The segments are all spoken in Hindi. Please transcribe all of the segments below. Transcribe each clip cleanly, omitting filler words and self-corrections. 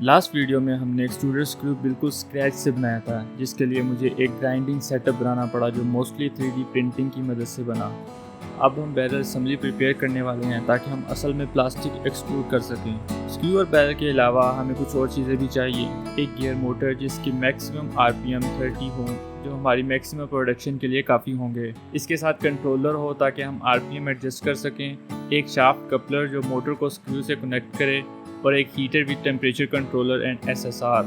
लास्ट वीडियो में हमने एक्सट्रूडर स्क्रू बिल्कुल स्क्रैच से बनाया था, जिसके लिए मुझे एक ग्राइंडिंग सेटअप बनाना पड़ा जो मोस्टली 3D प्रिंटिंग की मदद से बना। अब हम बैरल असम्बली प्रिपेयर करने वाले हैं ताकि हम असल में प्लास्टिक एक्सट्रूड कर सकें। स्क्रू और बैरल के अलावा हमें कुछ और चीज़ें भी चाहिए। एक गियर मोटर जिसकी मैक्सिमम RPM 30 हो, जो हमारी मैक्सिमम प्रोडक्शन के लिए काफ़ी होंगे। इसके साथ कंट्रोलर हो ताकि हम RPM एडजस्ट कर सकें। एक शाफ्ट कपलर जो मोटर को स्क्रू से कनेक्ट करे और एक heater with temperature controller and SSR।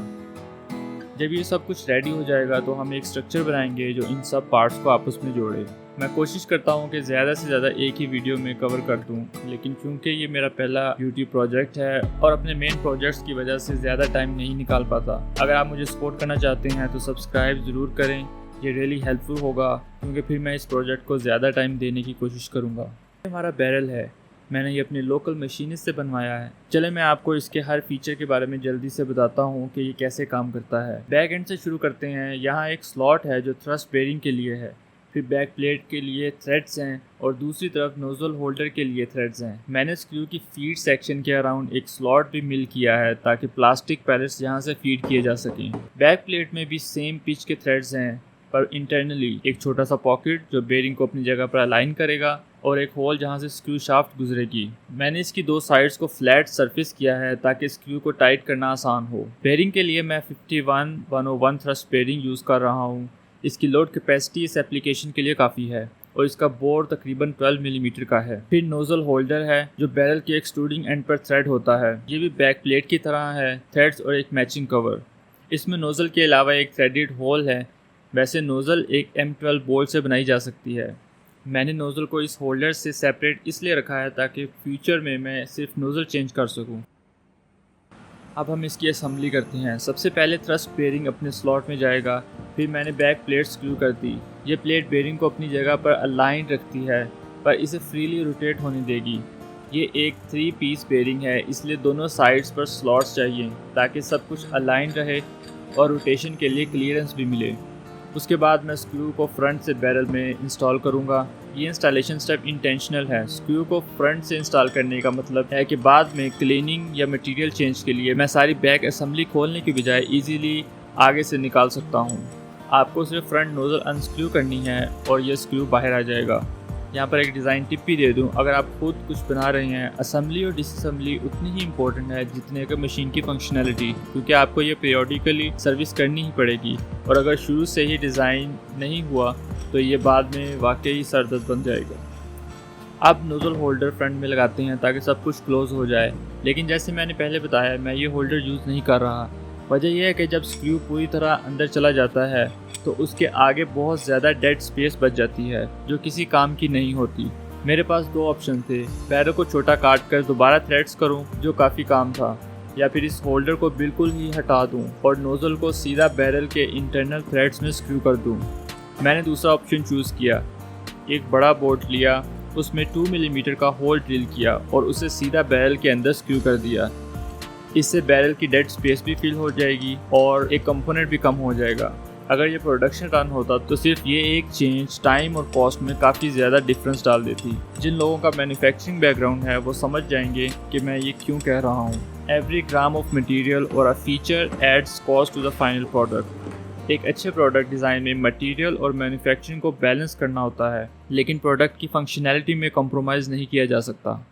जब ये सब कुछ रेडी हो जाएगा तो हम एक स्ट्रक्चर बनाएंगे जो इन सब पार्ट्स को आपस में जोड़े। मैं कोशिश करता हूँ कि ज़्यादा से ज़्यादा एक ही वीडियो में कवर कर दूँ, लेकिन क्योंकि ये मेरा पहला यूट्यूब प्रोजेक्ट है और अपने मेन प्रोजेक्ट्स की वजह से ज़्यादा टाइम नहीं निकाल पाता। अगर आप मुझे सपोर्ट करना चाहते हैं तो सब्सक्राइब ज़रूर करें, ये रियली हेल्पफुल होगा, क्योंकि फिर मैं इस प्रोजेक्ट को ज़्यादा टाइम देने की कोशिश करूँगा। हमारा बैरल है, मैंने ये अपने लोकल मशीनिस्ट से बनवाया है। चले मैं आपको इसके हर फीचर के बारे में जल्दी से बताता हूँ कि ये कैसे काम करता है। बैक एंड से शुरू करते हैं। यहाँ एक स्लॉट है जो थ्रस्ट बेयरिंग के लिए है, फिर बैक प्लेट के लिए थ्रेड्स हैं और दूसरी तरफ नोजल होल्डर के लिए थ्रेड्स हैं। मैंने स्क्रू की फीड सेक्शन के अराउंड एक स्लॉट भी मिल किया है ताकि प्लास्टिक पैलेट्स यहाँ से फीड किए जा सकें। बैक प्लेट में भी सेम पिच के थ्रेड्स हैं, पर इंटरनली एक छोटा सा पॉकेट जो बेयरिंग को अपनी जगह पर अलाइन करेगा और एक होल जहां से स्क्रू शाफ्ट गुजरेगी। मैंने इसकी दो साइड्स को फ्लैट सरफेस किया है ताकि स्क्रू को टाइट करना आसान हो। बेयरिंग के लिए मैं 51-101 थ्रस्ट बेयरिंग यूज़ कर रहा हूँ। इसकी लोड कैपेसिटी इस एप्लीकेशन के लिए काफ़ी है और इसका बोर तकरीबन 12 मिलीमीटर का है। फिर नोजल होल्डर है जो बैरल के एक्सट्रूडिंग एंड पर थ्रेड होता है। ये भी बैक प्लेट की तरह है, थ्रेड्स और एक मैचिंग कवर। इसमें नोजल के अलावा एक थ्रेडेड होल है। वैसे नोज़ल एक M12 बोल्ट से बनाई जा सकती है। मैंने नोज़ल को इस होल्डर से सेपरेट इसलिए रखा है ताकि फ्यूचर में मैं सिर्फ नोज़ल चेंज कर सकूं। अब हम इसकी असेंबली करते हैं। सबसे पहले थ्रस्ट बेयरिंग अपने स्लॉट में जाएगा, फिर मैंने बैक प्लेट स्क्रू कर दी। ये प्लेट बेयरिंग को अपनी जगह पर अलाइन रखती है, पर इसे फ्रीली रोटेट होने देगी। ये एक 3 पीस बेयरिंग है, इसलिए दोनों साइड्स पर स्लॉट्स चाहिए ताकि सब कुछ अलाइन रहे और रोटेशन के लिए क्लियरेंस भी मिले। उसके बाद मैं स्क्रू को फ्रंट से बैरल में इंस्टॉल करूंगा। ये इंस्टॉलेशन स्टेप इंटेंशनल है। स्क्रू को फ्रंट से इंस्टॉल करने का मतलब है कि बाद में क्लीनिंग या मटेरियल चेंज के लिए मैं सारी बैक असेंबली खोलने की बजाय इजीली आगे से निकाल सकता हूं। आपको सिर्फ फ्रंट नोज़ल अनस्क्रू करनी है और ये स्क्रू बाहर आ जाएगा। यहाँ पर एक डिज़ाइन टिप भी दे दूँ, अगर आप खुद कुछ बना रहे हैं, असेंबली और डिसअसेंबली उतनी ही इंपॉर्टेंट है जितने कि मशीन की फंक्शनैलिटी, क्योंकि आपको ये पीरियोडिकली सर्विस करनी ही पड़ेगी। और अगर शुरू से ही डिज़ाइन नहीं हुआ तो ये बाद में वाकई सरदर्द बन जाएगा। अब नोज़ल होल्डर फ्रंट में लगाते हैं ताकि सब कुछ क्लोज हो जाए, लेकिन जैसे मैंने पहले बताया मैं ये होल्डर यूज़ नहीं कर रहा। वजह यह है कि जब स्क्रू पूरी तरह अंदर चला जाता है तो उसके आगे बहुत ज़्यादा डेड स्पेस बच जाती है जो किसी काम की नहीं होती। मेरे पास दो ऑप्शन थे, बैरल को छोटा काट कर दोबारा थ्रेड्स करूं, जो काफ़ी काम था, या फिर इस होल्डर को बिल्कुल ही हटा दूं और नोज़ल को सीधा बैरल के इंटरनल थ्रेड्स में स्क्रू कर दूं। मैंने दूसरा ऑप्शन चूज़ किया। एक बड़ा बोल्ट लिया, उसमें 2 मिलीमीटर का होल ड्रिल किया और उसे सीधा बैरल के अंदर स्क्रू कर दिया। इससे बैरल की डेड स्पेस भी फिल हो जाएगी और एक कंपोनेंट भी कम हो जाएगा। अगर ये प्रोडक्शन रन होता तो सिर्फ ये एक चेंज टाइम और कॉस्ट में काफ़ी ज़्यादा डिफरेंस डाल देती। जिन लोगों का मैन्युफैक्चरिंग बैकग्राउंड है वो समझ जाएंगे कि मैं ये क्यों कह रहा हूँ। एवरी ग्राम ऑफ मटेरियल और a feature adds cost to the final product. एक अच्छे प्रोडक्ट डिज़ाइन में मटेरियल और मैन्युफैक्चरिंग को बैलेंस करना होता है, लेकिन प्रोडक्ट की फंक्शनैलिटी में कॉम्प्रोमाइज़ नहीं किया जा सकता।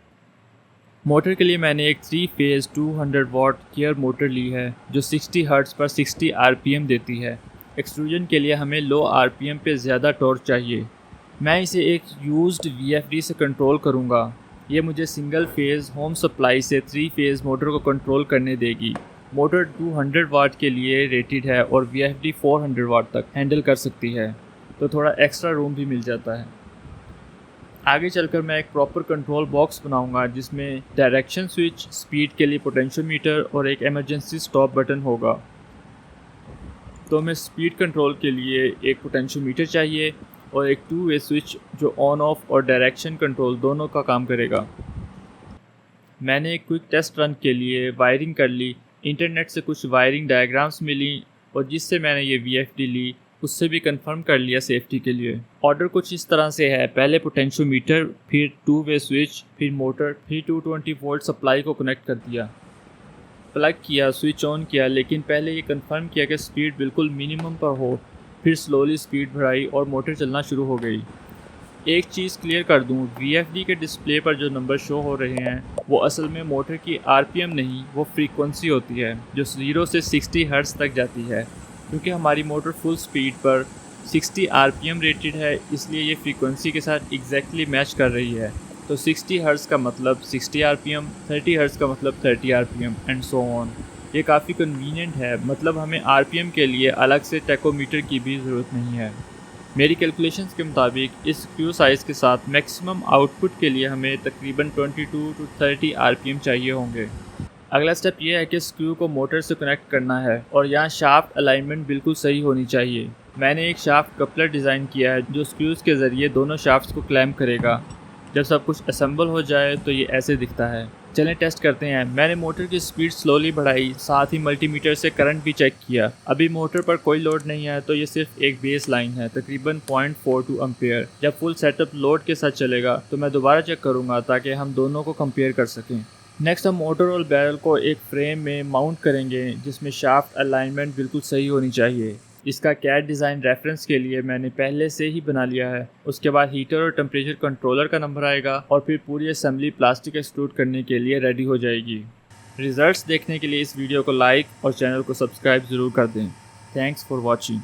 मोटर के लिए मैंने एक 3 फेज़ 200 वाट गियर मोटर ली है जो 60 हर्ट्ज़ पर 60 RPM देती है। एक्सट्रूजन के लिए हमें लो RPM पे ज़्यादा टॉर्क चाहिए। मैं इसे एक यूज्ड VFD से कंट्रोल करूँगा। ये मुझे सिंगल फेज़ होम सप्लाई से 3 फेज़ मोटर को कंट्रोल करने देगी। मोटर 200 वाट के लिए रेटेड है और VFD 400 वाट तक हैंडल कर सकती है, तो थोड़ा एक्स्ट्रा रूम भी मिल जाता है। आगे चलकर मैं एक प्रॉपर कंट्रोल बॉक्स बनाऊंगा जिसमें डायरेक्शन स्विच, स्पीड के लिए पोटेंशियोमीटर और एक इमरजेंसी स्टॉप बटन होगा। तो हमें स्पीड कंट्रोल के लिए एक पोटेंशियोमीटर चाहिए और एक 2 वे स्विच जो ऑन ऑफ और डायरेक्शन कंट्रोल दोनों का काम करेगा। मैंने एक क्विक टेस्ट रन के लिए वायरिंग कर ली। इंटरनेट से कुछ वायरिंग डायग्राम्स मिली और जिससे मैंने ये VFD ली उससे भी कंफर्म कर लिया सेफ्टी के लिए। ऑर्डर कुछ इस तरह से है, पहले पोटेंशियोमीटर, फिर 2 वे स्विच, फिर मोटर, फिर 220 वोल्ट सप्लाई को कनेक्ट कर दिया। प्लग किया, स्विच ऑन किया, लेकिन पहले ये कंफर्म किया कि स्पीड बिल्कुल मिनिमम पर हो। फिर स्लोली स्पीड बढ़ाई और मोटर चलना शुरू हो गई। एक चीज़ क्लियर कर दूं, VFD के डिस्प्ले पर जो नंबर शो हो रहे हैं वो असल में मोटर की RPM नहीं, वो फ्रीक्वेंसी होती है जो 0 से 60 हर्ट्ज़ तक जाती है। क्योंकि हमारी मोटर फुल स्पीड पर 60 RPM रेटेड है, इसलिए ये फ्रीक्वेंसी के साथ एग्जैक्टली मैच कर रही है। तो 60 हर्ट्ज़ का मतलब 60 RPM, 30 हर्ट्ज़ का मतलब 30 RPM एंड सो ऑन। ये काफ़ी कन्वीनियंट है, मतलब हमें RPM के लिए अलग से टैकोमीटर की भी ज़रूरत नहीं है। मेरी कैलकुलेशंस के मुताबिक इस स्क्रू साइज़ के साथ मैक्सिमम आउटपुट के लिए हमें तकरीबन 22 टू 30 RPM चाहिए होंगे। अगला स्टेप ये है कि स्क्रू को मोटर से कनेक्ट करना है और यहाँ शाफ्ट अलाइनमेंट बिल्कुल सही होनी चाहिए। मैंने एक शाफ्ट कपलर डिज़ाइन किया है जो स्क्रूज़ के ज़रिए दोनों शाफ्ट्स को क्लैम्प करेगा। जब सब कुछ असेंबल हो जाए तो ये ऐसे दिखता है। चलें टेस्ट करते हैं। मैंने मोटर की स्पीड स्लोली बढ़ाई, साथ ही मल्टीमीटर से करंट भी चेक किया। अभी मोटर पर कोई लोड नहीं है, तो ये सिर्फ एक बेस लाइन है, तकरीबन 0.42 एम्पेयर। जब फुल सेटअप लोड के साथ चलेगा तो मैं दोबारा चेक करूँगा ताकि हम दोनों को कंपेयर कर सकें। नेक्स्ट हम मोटर और बैरल को एक फ्रेम में माउंट करेंगे जिसमें शाफ्ट अलाइनमेंट बिल्कुल सही होनी चाहिए। इसका कैड डिज़ाइन रेफरेंस के लिए मैंने पहले से ही बना लिया है। उसके बाद हीटर और टेम्परेचर कंट्रोलर का नंबर आएगा और फिर पूरी असेंबली प्लास्टिक एक्सट्रूड करने के लिए रेडी हो जाएगी। रिजल्ट्स देखने के लिए इस वीडियो को लाइक और चैनल को सब्सक्राइब ज़रूर कर दें। Thanks for watching.